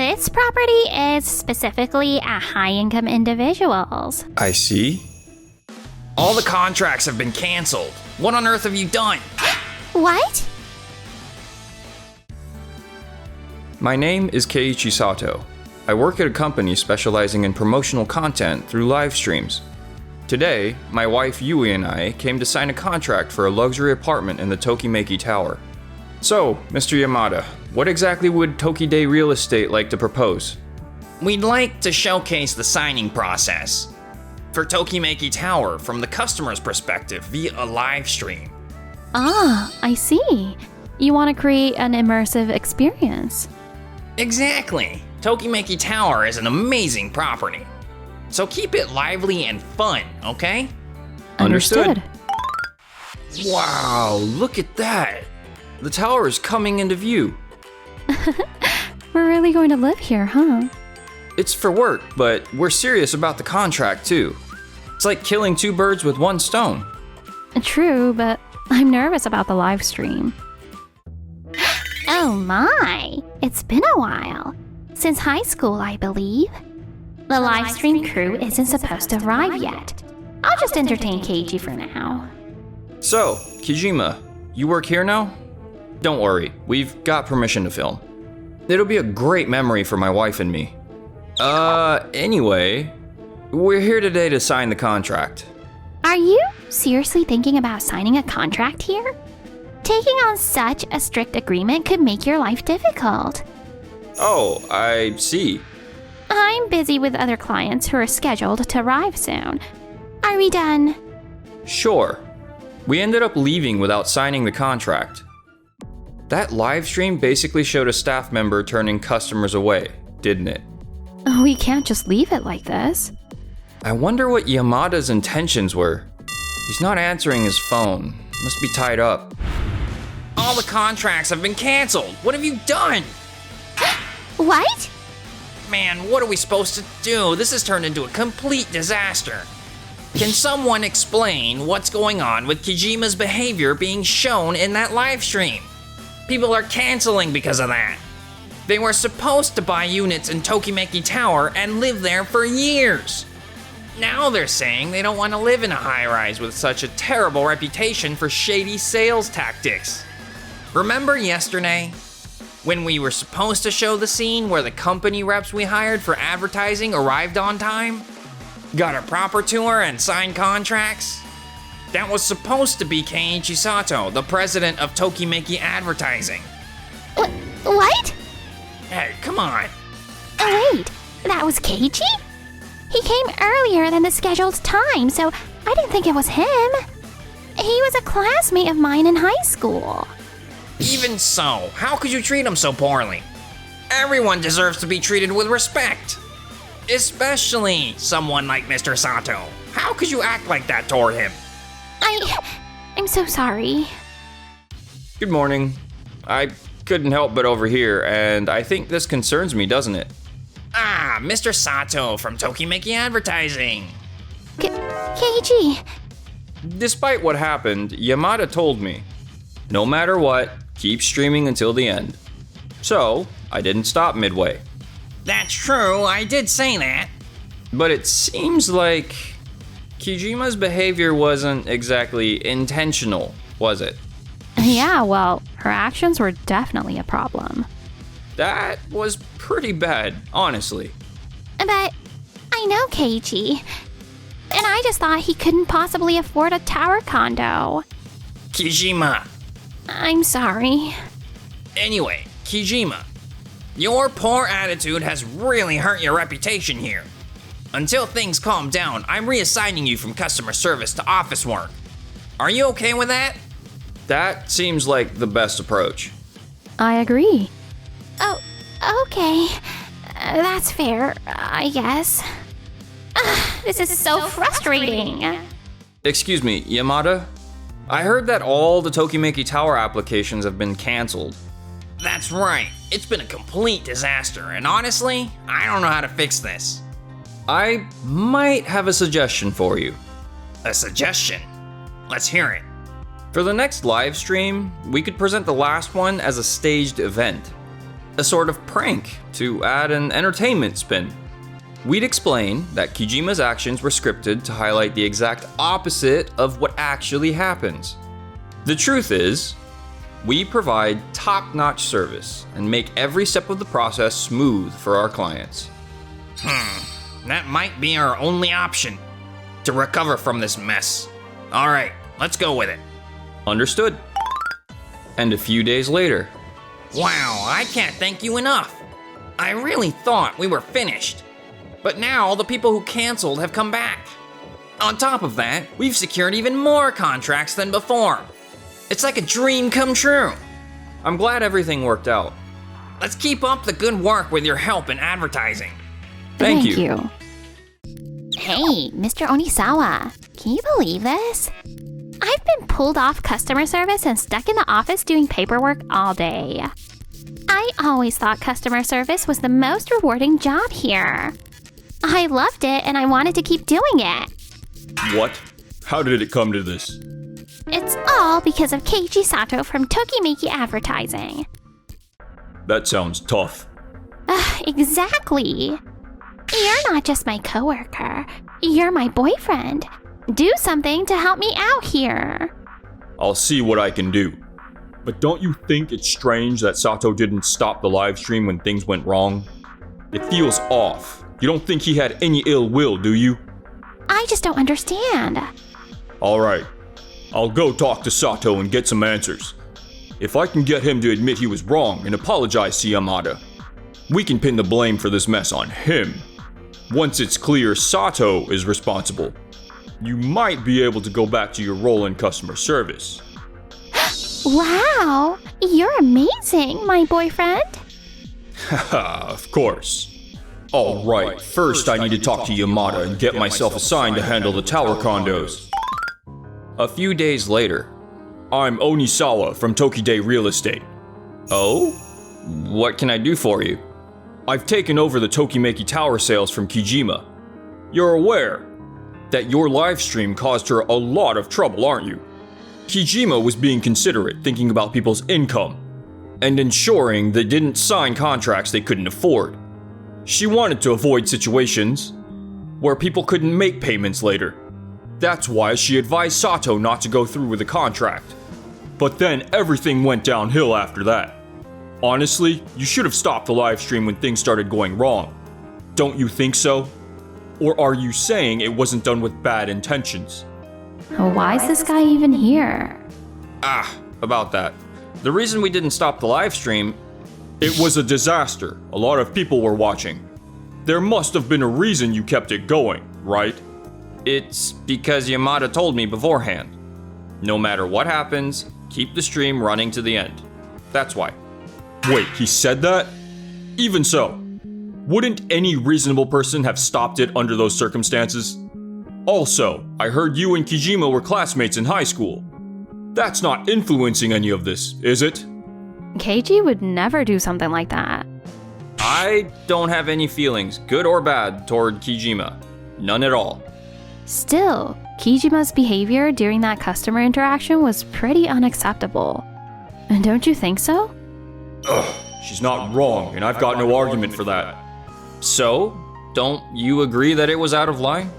This property is specifically at high-income individuals. I see. All the contracts have been canceled. What on earth have you done? What? My name is Keiichi Sato. I work at a company specializing in promotional content through live streams. Today, my wife Yui and I came to sign a contract for a luxury apartment in the Tokimeki Tower. So, Mr. Yamada, what exactly would Tokide Real Estate like to propose? We'd like to showcase the signing process for Tokimeki Tower from the customer's perspective via a live stream. Ah, I see. You want to create an immersive experience. Exactly. Tokimeki Tower is an amazing property. So keep it lively and fun, okay? Understood. Wow, look at that. The tower is coming into view. We're really going to live here, huh? It's for work, but we're serious about the contract too. It's like killing two birds with one stone. True, but I'm nervous about the live stream. Oh my, it's been a while. Since high school, I believe. The live stream crew isn't supposed to arrive yet. I'll just entertain Keiji for now. So, Kijima, you work here now? Don't worry, we've got permission to film. It'll be a great memory for my wife and me. Anyway, we're here today to sign the contract. Are you seriously thinking about signing a contract here? Taking on such a strict agreement could make your life difficult. Oh, I see. I'm busy with other clients who are scheduled to arrive soon. Are we done? Sure. We ended up leaving without signing the contract. That live stream basically showed a staff member turning customers away, didn't it? We can't just leave it like this. I wonder what Yamada's intentions were. He's not answering his phone. Must be tied up. All the contracts have been canceled. What have you done? What? Man, what are we supposed to do? This has turned into a complete disaster. Can someone explain what's going on with Kijima's behavior being shown in that live stream? People are canceling because of that. They were supposed to buy units in Tokimeki Tower and live there for years. Now they're saying they don't want to live in a high-rise with such a terrible reputation for shady sales tactics. Remember yesterday? When we were supposed to show the scene where the company reps we hired for advertising arrived on time? Got a proper tour and signed contracts? That was supposed to be Keiichi Sato, the president of Tokimeki Advertising. What? Hey, come on. Oh, wait, that was Keiji? He came earlier than the scheduled time, so I didn't think it was him. He was a classmate of mine in high school. Even so, how could you treat him so poorly? Everyone deserves to be treated with respect. Especially someone like Mr. Sato. How could you act like that toward him? I'm so sorry. Good morning. I couldn't help but overhear, and I think this concerns me, doesn't it? Ah, Mr. Sato from Tokimeki Advertising. Keiji. Despite what happened, Yamada told me, no matter what, keep streaming until the end. So, I didn't stop midway. That's true, I did say that. But it seems like Kijima's behavior wasn't exactly intentional, was it? Yeah, well, her actions were definitely a problem. That was pretty bad, honestly. But I know Keiji, and I just thought he couldn't possibly afford a tower condo. Kijima. I'm sorry. Anyway, Kijima, your poor attitude has really hurt your reputation here. Until things calm down, I'm reassigning you from customer service to office work. Are you okay with that? That seems like the best approach. I agree. Oh, okay. That's fair, I guess. This is so frustrating. Excuse me, Yamada? I heard that all the Tokimeki Tower applications have been canceled. That's right. It's been a complete disaster, and honestly, I don't know how to fix this. I might have a suggestion for you. A suggestion? Let's hear it. For the next live stream, we could present the last one as a staged event. a sort of prank to add an entertainment spin. We'd explain that Kijima's actions were scripted to highlight the exact opposite of what actually happens. The truth is, we provide top-notch service and make every step of the process smooth for our clients. That might be our only option to recover from this mess. All right, let's go with it. Understood. And a few days later, Wow, I can't thank you enough. I really thought we were finished. But now all the people who canceled have come back. On top of that, we've secured even more contracts than before. It's like a dream come true. I'm glad everything worked out. Let's keep up the good work with your help in advertising. Thank you. Hey, Mr. Onisawa, can you believe this? I've been pulled off customer service and stuck in the office doing paperwork all day. I always thought customer service was the most rewarding job here. I loved it and I wanted to keep doing it. What? How did it come to this? It's all because of Keiichi Sato from Tokimeki Advertising. That sounds tough. Exactly. You're not just my coworker. You're my boyfriend. Do something to help me out here. I'll see what I can do. But don't you think it's strange that Sato didn't stop the live stream when things went wrong? It feels off. You don't think he had any ill will, do you? I just don't understand. Alright, I'll go talk to Sato and get some answers. If I can get him to admit he was wrong and apologize to Yamada, we can pin the blame for this mess on him. Once it's clear Sato is responsible, you might be able to go back to your role in customer service. Wow, you're amazing, my boyfriend. Haha, of course. Alright, first I need to talk to Yamada and get myself assigned to handle the tower condos. A few days later, I'm Onisawa from Tokide Real Estate. Oh? What can I do for you? I've taken over the Tokimeki Tower sales from Kijima. You're aware that your live stream caused her a lot of trouble, aren't you? Kijima was being considerate, thinking about people's income, and ensuring they didn't sign contracts they couldn't afford. She wanted to avoid situations where people couldn't make payments later. That's why she advised Sato not to go through with the contract. But then everything went downhill after that. Honestly, you should have stopped the live stream when things started going wrong. Don't you think so? Or are you saying it wasn't done with bad intentions? Why is this guy even here? About that. The reason we didn't stop the live stream, it was a disaster. A lot of people were watching. There must have been a reason you kept it going, right? It's because Yamada told me beforehand. No matter what happens, keep the stream running to the end. That's why. Wait, he said that? Even so, wouldn't any reasonable person have stopped it under those circumstances? Also, I heard you and Kijima were classmates in high school. That's not influencing any of this, is it? Keiji would never do something like that. I don't have any feelings, good or bad, toward Kijima. None at all. Still, Kijima's behavior during that customer interaction was pretty unacceptable. And don't you think so? She's not wrong, and I've got no argument for that. So, don't you agree that it was out of line?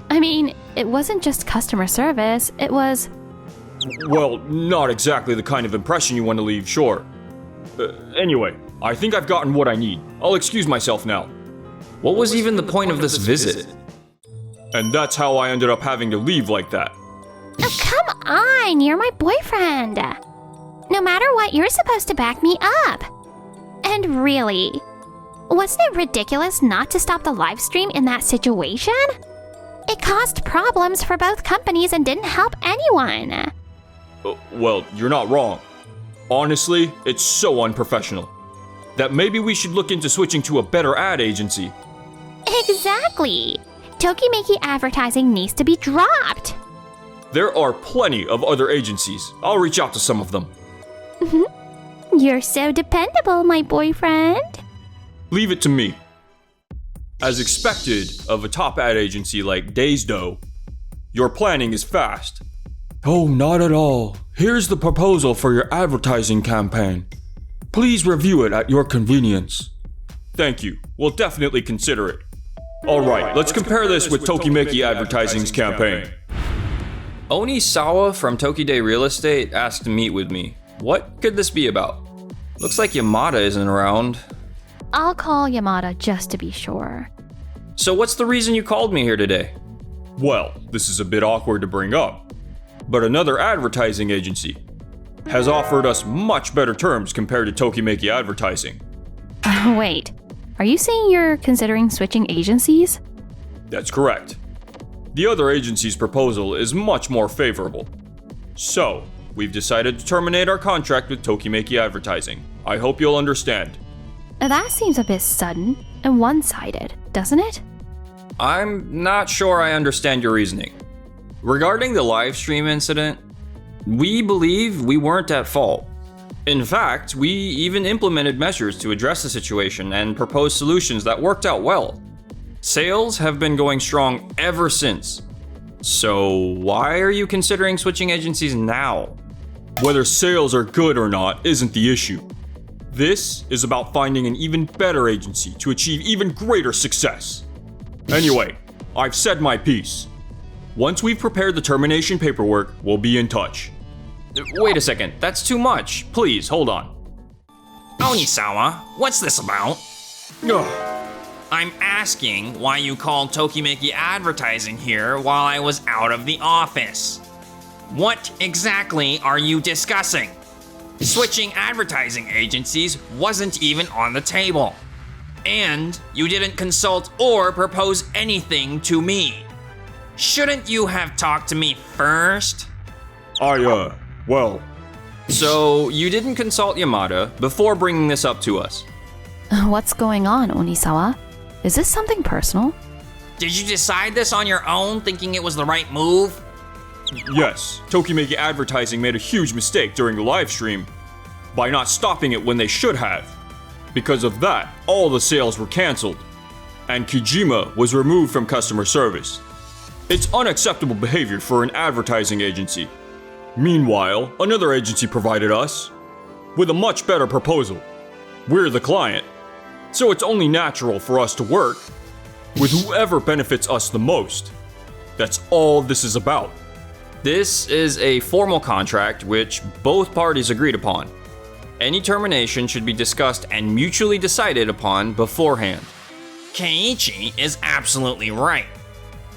I mean, it wasn't just customer service, it was... Well, not exactly the kind of impression you want to leave, sure. Anyway, I think I've gotten what I need. I'll excuse myself now. What was even the point of this visit? And that's how I ended up having to leave like that. Oh, come on, you're my boyfriend. No matter what, you're supposed to back me up. And really, wasn't it ridiculous not to stop the live stream in that situation? It caused problems for both companies and didn't help anyone. Well, you're not wrong. Honestly, it's so unprofessional that maybe we should look into switching to a better ad agency. Exactly. Tokimeki Advertising needs to be dropped. There are plenty of other agencies. I'll reach out to some of them. You're so dependable, my boyfriend. Leave it to me. As expected of a top ad agency like Daysdo, your planning is fast. Oh, not at all. Here's the proposal for your advertising campaign. Please review it at your convenience. Thank you. We'll definitely consider it. Alright, let's compare this with Tokimeki Advertising's campaign. Onisawa from Tokide Real Estate asked to meet with me. What could this be about? Looks like Yamada isn't around. I'll call Yamada just to be sure. So what's the reason you called me here today? Well, this is a bit awkward to bring up, but another advertising agency has offered us much better terms compared to Tokimeki Advertising. Wait, are you saying you're considering switching agencies? That's correct. The other agency's proposal is much more favorable. So, we've decided to terminate our contract with Tokimeki Advertising. I hope you'll understand. That seems a bit sudden and one-sided, doesn't it? I'm not sure I understand your reasoning. Regarding the live stream incident, we believe we weren't at fault. In fact, we even implemented measures to address the situation and proposed solutions that worked out well. Sales have been going strong ever since. So why are you considering switching agencies now? Whether sales are good or not isn't the issue. This is about finding an even better agency to achieve even greater success. Anyway, I've said my piece. Once we've prepared the termination paperwork, we'll be in touch. Wait a second, that's too much. Please, hold on. Onisawa, what's this about? Ugh. I'm asking why you called Tokimeki Advertising here while I was out of the office. What exactly are you discussing? Switching advertising agencies wasn't even on the table. And you didn't consult or propose anything to me. Shouldn't you have talked to me first? Well. So, you didn't consult Yamada before bringing this up to us? What's going on, Onisawa? Is this something personal? Did you decide this on your own, thinking it was the right move? Yes, Tokimeki Advertising made a huge mistake during the live stream by not stopping it when they should have. Because of that, all the sales were cancelled, and Kijima was removed from customer service. It's unacceptable behavior for an advertising agency. Meanwhile, another agency provided us with a much better proposal. We're the client, so it's only natural for us to work with whoever benefits us the most. That's all this is about. This is a formal contract which both parties agreed upon. Any termination should be discussed and mutually decided upon beforehand. Keiichi is absolutely right.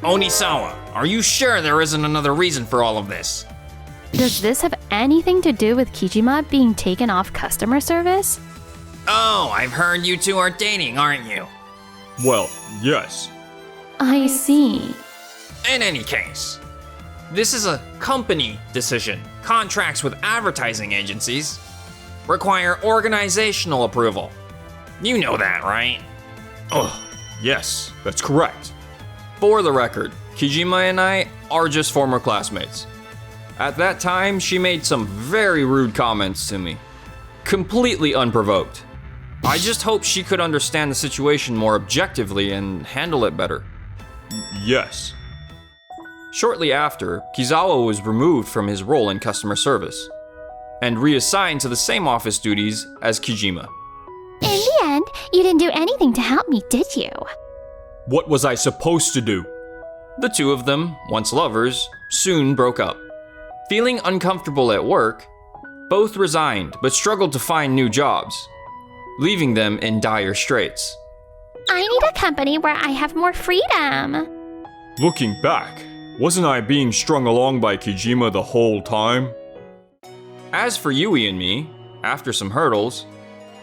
Onisawa, are you sure there isn't another reason for all of this? Does this have anything to do with Kijima being taken off customer service? Oh, I've heard you two are dating, aren't you? Well, yes. I see. In any case, this is a company decision. Contracts with advertising agencies require organizational approval. You know that, right? Oh, yes, that's correct. For the record, Kijima and I are just former classmates. At that time, she made some very rude comments to me. Completely unprovoked. I just hope she could understand the situation more objectively and handle it better. Yes. Shortly after, Kizawa was removed from his role in customer service and reassigned to the same office duties as Kijima. In the end, you didn't do anything to help me, did you? What was I supposed to do? The two of them, once lovers, soon broke up. Feeling uncomfortable at work, both resigned but struggled to find new jobs, leaving them in dire straits. I need a company where I have more freedom. Looking back, wasn't I being strung along by Kijima the whole time? As for Yui and me, after some hurdles,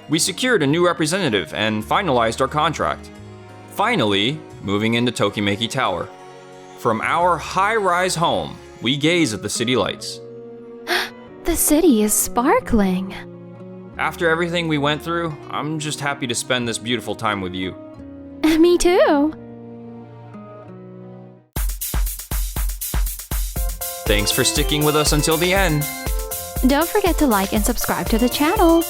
we secured a new representative and finalized our contract. Finally, moving into Tokimeki Tower. From our high-rise home, we gaze at the city lights. The city is sparkling. After everything we went through, I'm just happy to spend this beautiful time with you. Me too. Thanks for sticking with us until the end. Don't forget to like and subscribe to the channel.